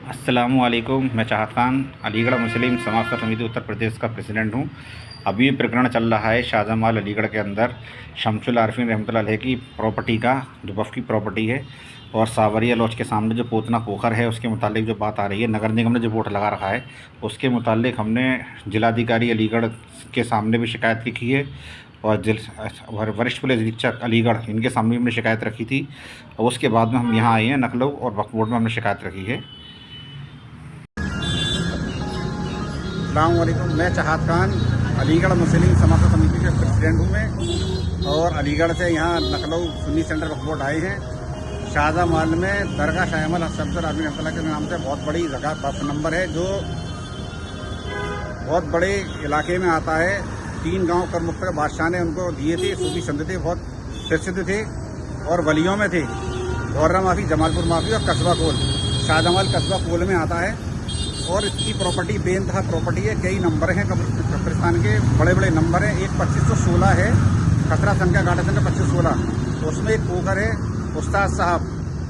अस्सलामुअलैकुम। मैं चाहत खान अलीगढ़ मुस्लिम समाज समिति उत्तर प्रदेश का प्रेसिडेंट हूँ। अभी प्रकरण चल रहा है शाहजहाँ अलीगढ़ के अंदर शमसुल आरफीन रहमतुल्लाह अलैह की प्रॉपर्टी का, जो वक्फ की प्रॉपर्टी है, और सावरिया लॉज के सामने जो पोतना पोखर है उसके मुतालिक जो बात आ रही है, नगर निगम ने जो बोर्ड लगा रखा है उसके मुतालिक हमने जिलाधिकारी अलीगढ़ के सामने भी शिकायत की है और वरिष्ठ पुलिस अधीक्षक अलीगढ़ इनके सामने भी हमने शिकायत रखी थी। और उसके बाद में हम यहाँ आए हैं नखलऊ और वक्फ बोर्ड में हमने शिकायत रखी है। अस्सलामुअलैकुम। मैं चाहत खान अलीगढ़ मुस्लिम समाज समिति के प्रेसिडेंट हूँ मैं, और अलीगढ़ से यहाँ लखनऊ सुन्नी सेंटर वक्फ बोर्ड आए हैं। शाहजहाँ महल में दरगाह शाह शमसुल आरफीन रहमतुल्लाह के नाम से बहुत बड़ी जगह वक्फ नंबर है, जो बहुत बड़े इलाके में आता है। 3 गांव कर मुख्तर बादशाह ने उनको दिए थे। सूफी संत थे, बहुत प्रसिद्ध थे और वलियों में थे। गौर्रा माफी, जमालपुर माफी और कस्बा कोल। शाहजहाँ महल कस्बा कोल में आता है और इसकी प्रॉपर्टी बेनतहा प्रॉपर्टी है। कई नंबर हैं कब्रिस्तान के, बड़े बड़े नंबर हैं। एक 2516 है, खतरा संख्या गाड़ा संख्या 2516। उसमें एक पोखर है। उस्ताद साहब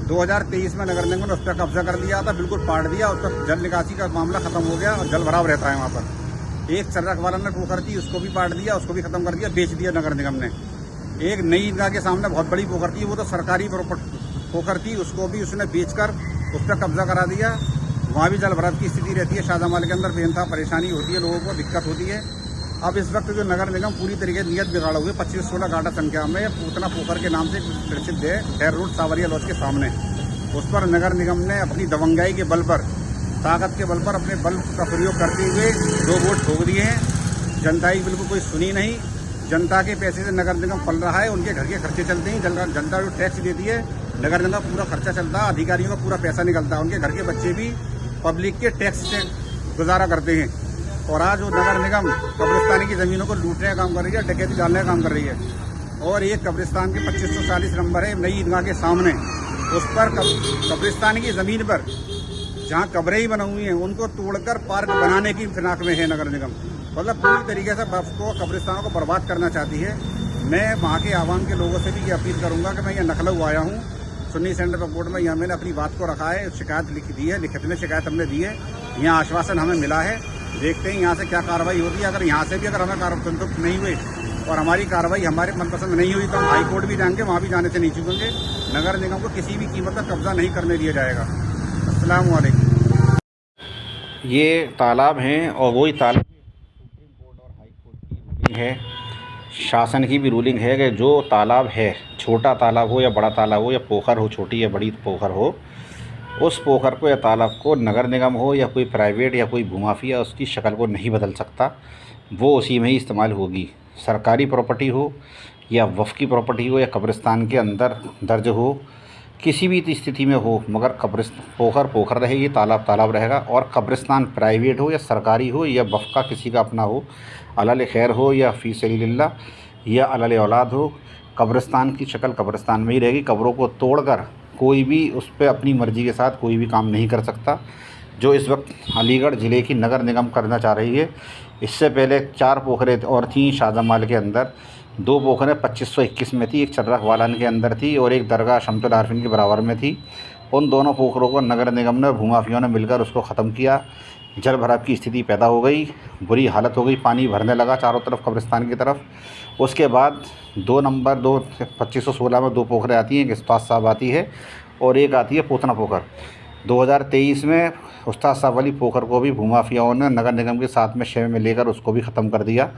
2023 में नगर निगम ने उस पर कब्जा कर लिया था, बिल्कुल पाट दिया। उस पर जल निकासी का मामला खत्म हो गया और जल भराव रहता है वहाँ पर। एक चर्रक वाला ने पोखर थी, उसको भी पाट दिया, उसको भी खत्म कर दिया, बेच दिया नगर निगम ने। एक नई ईदगाह के सामने बहुत बड़ी पोखर थी, वो तो सरकारी पोखर थी, उसको भी उसने बेचकर उस पर कब्जा करा दिया। वहाँ भी जल भराव की स्थिति रहती है। शाहजहाँ महल के अंदर बेनतहा परेशानी होती है, लोगों को दिक्कत होती है। अब इस वक्त जो नगर निगम पूरी तरीके से नियत बिगाड़े हुए 2516 गाड़ा संख्या में पूतना पोखर के नाम से प्रसिद्ध है, खैर रोड सावरिया लॉज के सामने। उस पर नगर निगम ने अपनी दबंगाई के बल पर, ताकत के बल पर, अपने बल का प्रयोग करते हुए 2 वोट ठोक दिए हैं। जनता की बिल्कुल कोई सुनी नहीं। जनता के पैसे से नगर निगम पल रहा है, उनके घर के खर्चे चलते हैं। जनता जो टैक्स देती है, नगर निगम का पूरा खर्चा चलता है, अधिकारियों का पूरा पैसा निकलता है। उनके घर के बच्चे भी पब्लिक के टैक्स से गुजारा करते हैं। और आज वो नगर निगम कब्रिस्तानी की ज़मीनों को लूटने का काम कर रही है, डकैती डालने का काम कर रही है। और एक कब्रिस्तान के 2540 नंबर है, नई ईदगाह के सामने। उस पर कब्रिस्तान की ज़मीन पर जहाँ कब्रें ही बनी हुई हैं, उनको तोड़कर पार्क बनाने की फिराक में है नगर निगम। मतलब पूरी तरीके से को कब्रिस्तानों को बर्बाद करना चाहती है। मैं वहाँ के आवाम के लोगों से भी ये अपील करूँगा कि मैं यहाँ लखनऊ आया हूँ, सुन्नी सेंटर वक्फ बोर्ड में। यहाँ मैंने अपनी बात को रखा है, शिकायत लिख दी है, लिखित में शिकायत हमने दी है। यहाँ आश्वासन हमें मिला है, देखते हैं यहाँ से क्या कार्रवाई होती है। अगर यहाँ से भी अगर हमें संतुष्ट नहीं हुए और हमारी कार्रवाई हमारे मनपसंद नहीं हुई, तो हम हाई कोर्ट भी जाएंगे, वहाँ भी जाने से नहीं चूकेंगे। नगर निगम को किसी भी कीमत पर कब्जा नहीं करने दिया जाएगा। अस्सलाम वालेकुम। ये तालाब हैं और वही तालाब सुप्रीम कोर्ट और हाई कोर्ट की रूलिंग है, शासन की भी रूलिंग है कि जो तालाब है, छोटा तालाब हो या बड़ा तालाब हो, या पोखर हो, छोटी या बड़ी पोखर हो, उस पोखर को या तालाब को नगर निगम हो या कोई प्राइवेट या कोई भूमाफिया उसकी शक्ल को नहीं बदल सकता। वो उसी में ही इस्तेमाल होगी। सरकारी प्रॉपर्टी हो या वफ़ की प्रॉपर्टी हो या कब्रिस्तान के अंदर दर्ज हो, किसी भी स्थिति में हो, मगर पोखर पोखर रहेगी, तालाब तालाब रहेगा। और कब्रिस्तान प्राइवेट हो या सरकारी हो या वफ़ का किसी का अपना हो, अलाल खैर हो या फ़ी सबिलिल्लाह या अलाल औलाद हो, कब्रिस्तान की शक्ल कब्रिस्तान में ही रहेगी। कब्रों को तोड़कर कोई भी उस पर अपनी मर्ज़ी के साथ कोई भी काम नहीं कर सकता, जो इस वक्त अलीगढ़ ज़िले की नगर निगम करना चाह रही है। इससे पहले 4 पोखरें और थीं शाहजहाँ महल के अंदर। 2 पोखरें 2521 में थी, एक चर्रक वालन के अंदर थी और एक दरगाह शमसुल आरफीन के बराबर में थी। उन दोनों पोखरों को नगर निगम ने, भूमाफियों ने मिलकर उसको ख़त्म किया। जल भराव की स्थिति पैदा हो गई, बुरी हालत हो गई, पानी भरने लगा चारों तरफ कब्रिस्तान की तरफ। उसके बाद 2 नंबर 2 2516 में 2 पोखरें आती हैं, एक उस्ताद साहब आती है और एक आती है पोतना पोखर। 2023 में उस्ताद साहब वाली पोखर को भी भूमाफियाओं ने नगर निगम के साथ में शेयर में लेकर उसको भी ख़त्म कर दिया,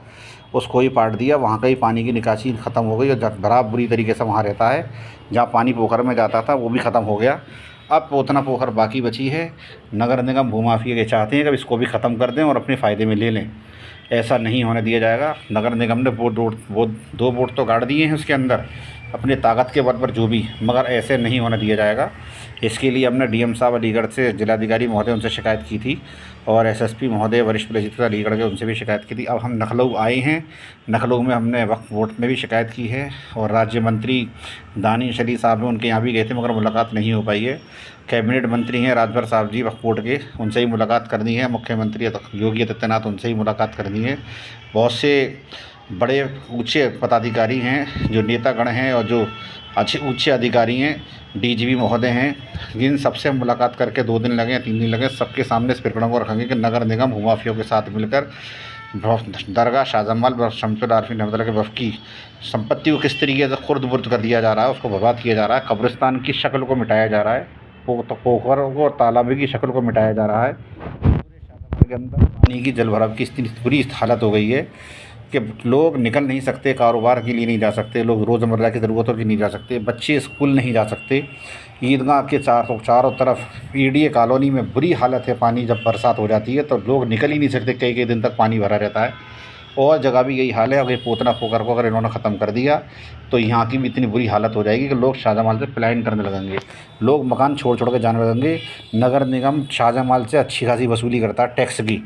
उसको ही पाट दिया। वहाँ का ही पानी की निकासी ख़त्म हो गई और जल भराव बुरी तरीके से वहाँ रहता है। जहाँ पानी पोखर में जाता था वो भी ख़त्म हो गया। अब पोतना पोखर बाकी बची है। नगर निगम भूमाफिया के चाहते हैं कि इसको भी ख़त्म कर दें और अपने फ़ायदे में ले लें। ऐसा नहीं होने दिया जाएगा। नगर निगम ने वो 2 वोट तो गाड़ दिए हैं उसके अंदर अपने ताकत के बल पर जो भी, मगर ऐसे नहीं होने दिया जाएगा। इसके लिए हमने डीएम साहब अलीगढ़ से, जिलाधिकारी महोदय उनसे शिकायत की थी और एसएसपी महोदय वरिष्ठ पुलिस अधीक्षक अलीगढ़ के उनसे भी शिकायत की थी। अब हम लखनऊ आए हैं। लखनऊ में हमने वक्फ बोर्ड में भी शिकायत की है और राज्य मंत्री दानिश अली साहब हैं, उनके यहाँ भी गए थे मगर मुलाकात नहीं हो पाई है। कैबिनेट मंत्री हैं राजभर साहब जी वक्फ बोर्ड के, उनसे ही मुलाकात करनी है। मुख्यमंत्री योगी आदित्यनाथ, उनसे ही मुलाकात करनी है। बहुत से बड़े ऊंचे पदाधिकारी हैं, जो नेतागण हैं और जो अच्छे उच्च अधिकारी हैं, डीजीपी महोदय हैं, जिन सबसे मुलाकात करके 2 दिन लगे 3 दिन लगे, सबके सामने इस प्रकरण को रखेंगे कि नगर निगम भूमाफियों के साथ मिलकर दरगाह शाहजमाल व शमसुल आरिफीन रहमतुल्लाह के वफ़ की संपत्ति को किस तरीके से खुर्द-बुर्द कर दिया जा रहा है, उसको बर्बाद किया जा रहा है, कब्रिस्तान की शक्ल को मिटाया जा रहा है, पोखरों को और तालाबों की शक्ल को मिटाया जा रहा है। पूरे शाहजमाल के अंदर पानी की जलभराव की इतनी बुरी हालत हो गई है कि लोग निकल नहीं सकते, कारोबार के लिए नहीं जा सकते, लोग रोज़मर्रा की ज़रूरतों के लिए नहीं जा सकते, बच्चे स्कूल नहीं जा सकते। ईदगाह के चारों तरफ पीडीए कॉलोनी में बुरी हालत है। पानी जब बरसात हो जाती है तो लोग निकल ही नहीं सकते, कई दिन तक पानी भरा रहता है। और जगह भी यही हाल है। अगर पोतना पोखर को अगर इन्होंने ख़त्म कर दिया तो यहाँ की भी इतनी बुरी हालत हो जाएगी कि लोग शाहजमाल से पलायन करने लगेंगे, लोग मकान छोड़ के जाने लगेंगे। नगर निगम शाहजमाल से अच्छी खासी वसूली करता है टैक्स की,